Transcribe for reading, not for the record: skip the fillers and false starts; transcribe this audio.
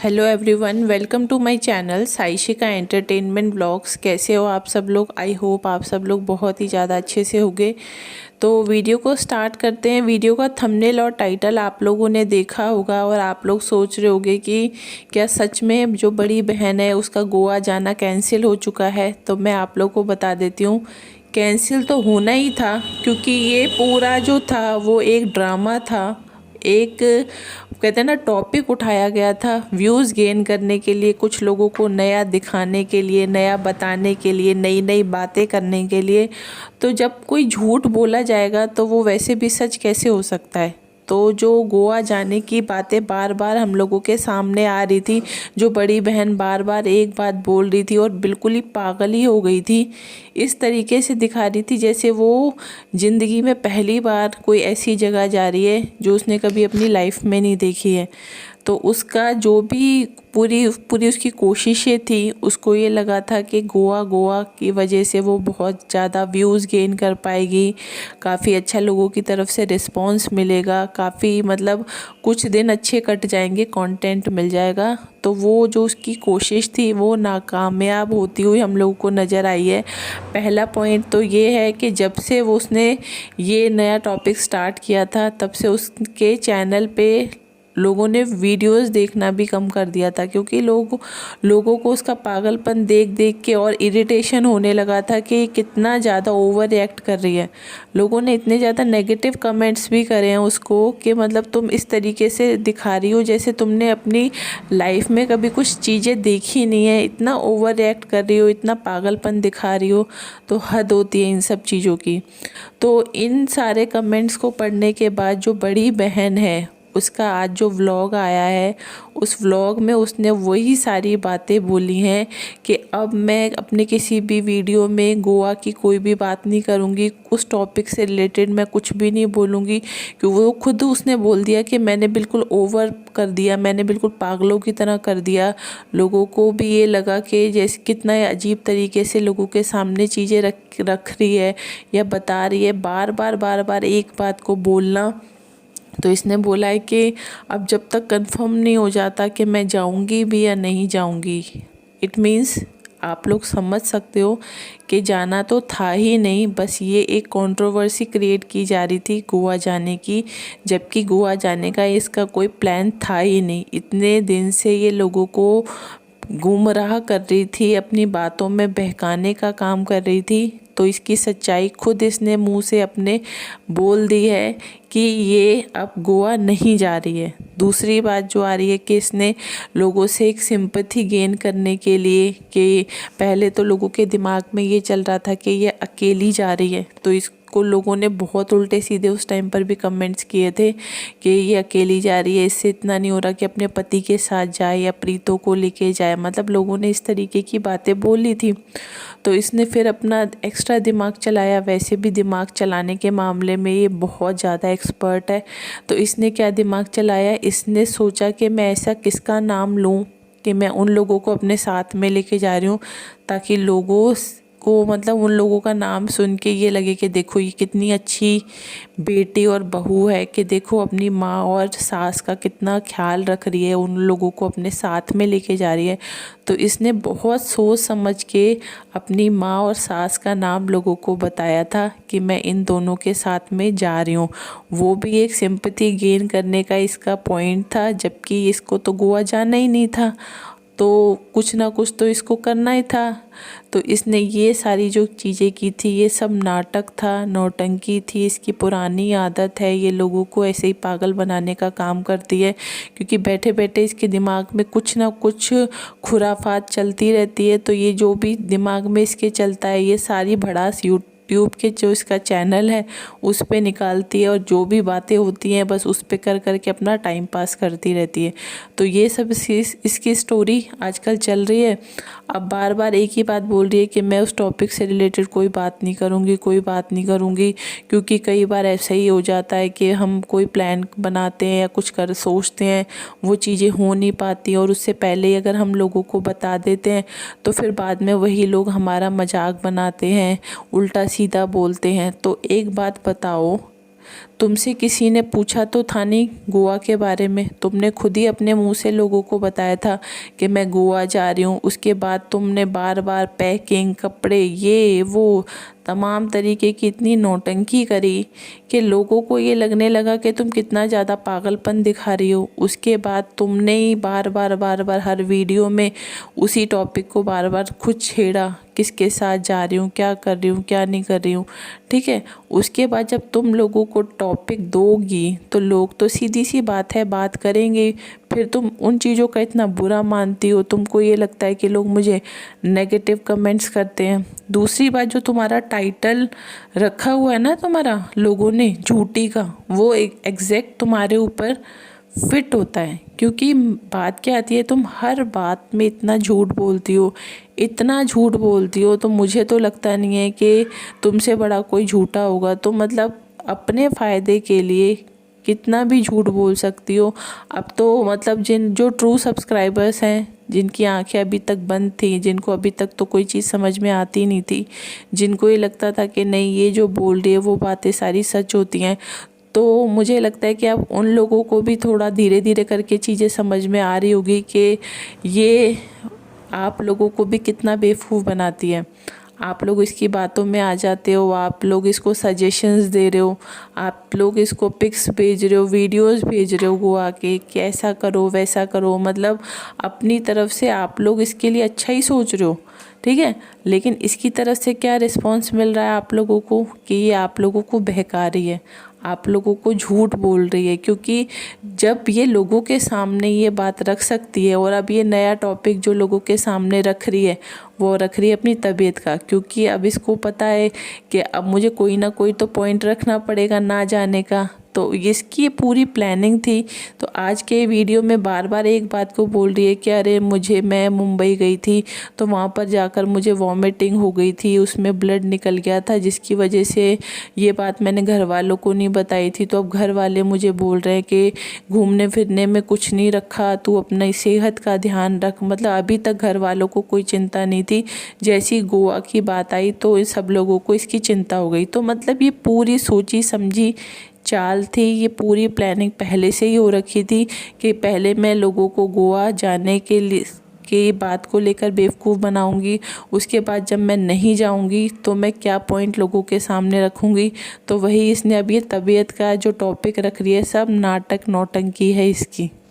Hello everyone, welcome to my channel Saishika entertainment vlogs. कैसे हो आप सब लोग? आई होप आप सब लोग बहुत ही ज़्यादा अच्छे से होंगे। तो वीडियो को स्टार्ट करते हैं। वीडियो का थंबनेल और टाइटल आप लोगों ने देखा होगा और आप लोग सोच रहे होंगे कि क्या सच में जो बड़ी बहन है उसका गोवा जाना कैंसिल हो चुका है। तो मैं आप लोग को बता देती हूँ, कैंसिल तो होना ही था, क्योंकि ये पूरा जो था वो एक ड्रामा था। एक कहते हैं ना, टॉपिक उठाया गया था व्यूज़ गेन करने के लिए, कुछ लोगों को नया दिखाने के लिए, नया बताने के लिए, नई नई बातें करने के लिए। तो जब कोई झूठ बोला जाएगा तो वो वैसे भी सच कैसे हो सकता है। तो जो गोवा जाने की बातें बार बार हम लोगों के सामने आ रही थी, जो बड़ी बहन बार बार एक बात बोल रही थी और बिल्कुल ही पागल ही हो गई थी, इस तरीके से दिखा रही थी जैसे वो ज़िंदगी में पहली बार कोई ऐसी जगह जा रही है जो उसने कभी अपनी लाइफ में नहीं देखी है। तो उसका जो भी पूरी पूरी उसकी कोशिशें थी, उसको ये लगा था कि गोवा गोवा की वजह से वो बहुत ज़्यादा व्यूज़ गेन कर पाएगी, काफ़ी अच्छा लोगों की तरफ से रिस्पांस मिलेगा, काफ़ी मतलब कुछ दिन अच्छे कट जाएंगे, कंटेंट मिल जाएगा। तो वो जो उसकी कोशिश थी वो नाकामयाब होती हुई हम लोगों को नज़र आई है। पहला पॉइंट तो ये है कि जब से वो उसने ये नया टॉपिक स्टार्ट किया था, तब से उसके चैनल पे लोगों ने वीडियोस देखना भी कम कर दिया था, क्योंकि लोगों को उसका पागलपन देख देख के और इरिटेशन होने लगा था कि कितना ज़्यादा ओवर रिएक्ट कर रही है। लोगों ने इतने ज़्यादा नेगेटिव कमेंट्स भी करे हैं उसको कि मतलब तुम इस तरीके से दिखा रही हो जैसे तुमने अपनी लाइफ में कभी कुछ चीज़ें देखी नहीं है, इतना ओवर रिएक्ट कर रही हो, इतना पागलपन दिखा रही हो। तो हद होती है इन सब चीज़ों की। तो इन सारे कमेंट्स को पढ़ने के बाद जो बड़ी बहन है, उसका आज जो व्लॉग आया है, उस व्लॉग में उसने वही सारी बातें बोली हैं कि अब मैं अपने किसी भी वीडियो में गोवा की कोई भी बात नहीं करूँगी, उस टॉपिक से रिलेटेड मैं कुछ भी नहीं बोलूँगी। कि वो खुद उसने बोल दिया कि मैंने बिल्कुल ओवर कर दिया, मैंने बिल्कुल पागलों की तरह कर दिया। लोगों को भी ये लगा कि जैसे कितना अजीब तरीके से लोगों के सामने चीज़ें रख रही है या बता रही है, बार बार एक बात को बोलना। तो इसने बोला है कि अब जब तक कंफर्म नहीं हो जाता कि मैं जाऊंगी भी या नहीं जाऊंगी, इट मीन्स आप लोग समझ सकते हो कि जाना तो था ही नहीं, बस ये एक कंट्रोवर्सी क्रिएट की जा रही थी गोवा जाने की, जबकि गोवा जाने का इसका कोई प्लान था ही नहीं। इतने दिन से ये लोगों को गुमराह कर रही थी, अपनी बातों में बहकाने का काम कर रही थी। तो इसकी सच्चाई खुद इसने मुंह से अपने बोल दी है कि ये अब गोवा नहीं जा रही है। दूसरी बात जो आ रही है कि इसने लोगों से एक सिंपैथी गेन करने के लिए, कि पहले तो लोगों के दिमाग में ये चल रहा था कि ये अकेली जा रही है, तो इसको लोगों ने बहुत उल्टे सीधे उस टाइम पर भी कमेंट्स किए थे कि ये अकेली जा रही है, इससे इतना नहीं हो रहा कि अपने पति के साथ जाए या प्रीतों को लेके जाए, मतलब लोगों ने इस तरीके की बातें बोली थी। तो इसने फिर अपना एक्स्ट्रा दिमाग चलाया। वैसे भी दिमाग चलाने के मामले में ये बहुत ज़्यादा एक्सपर्ट है। तो इसने क्या दिमाग चलाया, इसने सोचा कि मैं ऐसा किसका नाम लूँ कि मैं उन लोगों को अपने साथ में लेके जा रही हूँ, ताकि लोगों को मतलब उन लोगों का नाम सुन के ये लगे कि देखो ये कितनी अच्छी बेटी और बहू है, कि देखो अपनी माँ और सास का कितना ख्याल रख रही है, उन लोगों को अपने साथ में लेके जा रही है। तो इसने बहुत सोच समझ के अपनी माँ और सास का नाम लोगों को बताया था कि मैं इन दोनों के साथ में जा रही हूँ। वो भी एक सिंपैथी गेन करने का इसका पॉइंट था, जबकि इसको तो गोवा जाना ही नहीं था, तो कुछ ना कुछ तो इसको करना ही था। तो इसने ये सारी जो चीज़ें की थी, ये सब नाटक था, नौटंकी थी, इसकी पुरानी आदत है, ये लोगों को ऐसे ही पागल बनाने का काम करती है, क्योंकि बैठे बैठे इसके दिमाग में कुछ ना कुछ खुराफात चलती रहती है। तो ये जो भी दिमाग में इसके चलता है, ये सारी भड़ास यूट्यूब के जो इसका चैनल है उस पे निकालती है, और जो भी बातें होती हैं बस उस पे कर कर के अपना टाइम पास करती रहती है। तो ये सब इसकी स्टोरी आजकल चल रही है। अब बार बार एक ही बात बोल रही है कि मैं उस टॉपिक से रिलेटेड कोई बात नहीं करूँगी, कोई बात नहीं करूँगी, क्योंकि कई बार ऐसा ही हो जाता है कि हम कोई प्लान बनाते हैं या कुछ कर सोचते हैं, वो चीज़ें हो नहीं पाती, और उससे पहले ही अगर हम लोगों को बता देते हैं तो फिर बाद में वही लोग हमारा मजाक बनाते हैं, उल्टा सीधा बोलते हैं। तो एक बात बताओ, तुमसे किसी ने पूछा तो था नहीं गोवा के बारे में, तुमने खुद ही अपने मुंह से लोगों को बताया था कि मैं गोवा जा रही हूँ। उसके बाद तुमने बार बार पैकिंग, कपड़े, ये वो तमाम तरीके की इतनी नौटंकी करी कि लोगों को ये लगने लगा कि तुम कितना ज़्यादा पागलपन दिखा रही हो। उसके बाद तुमने ही बार बार हर वीडियो में उसी टॉपिक को बार बार खुद छेड़ा, किसके साथ जा रही हूँ, क्या कर रही हूँ, क्या नहीं कर रही हूँ, ठीक है। उसके बाद जब तुम लोगों को टॉपिक दोगी तो लोग तो सीधी सी बात है बात करेंगे। फिर तुम उन चीज़ों का इतना बुरा मानती हो, तुमको ये लगता है कि लोग मुझे नेगेटिव कमेंट्स करते हैं। दूसरी बात, जो तुम्हारा टाइटल रखा हुआ है ना तुम्हारा लोगों ने झूठी का, वो एग्जैक्ट तुम्हारे ऊपर फिट होता है। क्योंकि बात क्या आती है, तुम हर बात में इतना झूठ बोलती हो, इतना झूठ बोलती हो, तो मुझे तो लगता नहीं है कि तुमसे बड़ा कोई झूठा होगा। तो मतलब अपने फ़ायदे के लिए कितना भी झूठ बोल सकती हो। अब तो मतलब जो ट्रू सब्सक्राइबर्स हैं, जिनकी आंखें अभी तक बंद थी, जिनको अभी तक तो कोई चीज़ समझ में आती नहीं थी, जिनको ये लगता था कि नहीं ये जो बोल रही है वो बातें सारी सच होती हैं, तो मुझे लगता है कि अब उन लोगों को भी थोड़ा धीरे धीरे करके चीज़ें समझ में आ रही होगी कि ये आप लोगों को भी कितना बेवकूफ़ बनाती है। आप लोग इसकी बातों में आ जाते हो, आप लोग इसको सजेशंस दे रहे हो, आप लोग इसको पिक्स भेज रहे हो, वीडियोस भेज रहे हो गोवा के कि ऐसा करो वैसा करो। मतलब अपनी तरफ से आप लोग इसके लिए अच्छा ही सोच रहे हो, ठीक है। लेकिन इसकी तरफ से क्या रिस्पांस मिल रहा है आप लोगों को कि ये आप लोगों को बहका रही है, आप लोगों को झूठ बोल रही है। क्योंकि जब ये लोगों के सामने ये बात रख सकती है, और अब ये नया टॉपिक जो लोगों के सामने रख रही है वो रख रही है अपनी तबीयत का, क्योंकि अब इसको पता है कि अब मुझे कोई ना कोई तो पॉइंट रखना पड़ेगा ना जाने का। तो इसकी पूरी प्लानिंग थी। तो आज के वीडियो में बार बार एक बात को बोल रही है कि अरे मैं मुंबई गई थी तो वहाँ पर जाकर मुझे वॉमिटिंग हो गई थी, उसमें ब्लड निकल गया था, जिसकी वजह से ये बात मैंने घर वालों को नहीं बताई थी। तो अब घर वाले मुझे बोल रहे हैं कि घूमने फिरने में कुछ नहीं रखा, तू अपनी सेहत का ध्यान रख। मतलब अभी तक घर वालों को कोई चिंता नहीं थी, जैसी गोवा की बात आई तो इन सब लोगों को इसकी चिंता हो गई। तो मतलब ये पूरी सोची समझी चाल थी, ये पूरी प्लानिंग पहले से ही हो रखी थी कि पहले मैं लोगों को गोवा जाने के लिए की बात को लेकर बेवकूफ़ बनाऊंगी, उसके बाद जब मैं नहीं जाऊंगी तो मैं क्या पॉइंट लोगों के सामने रखूंगी। तो वही इसने अब ये तबीयत का जो टॉपिक रख रही है, सब नाटक नौटंकी है इसकी।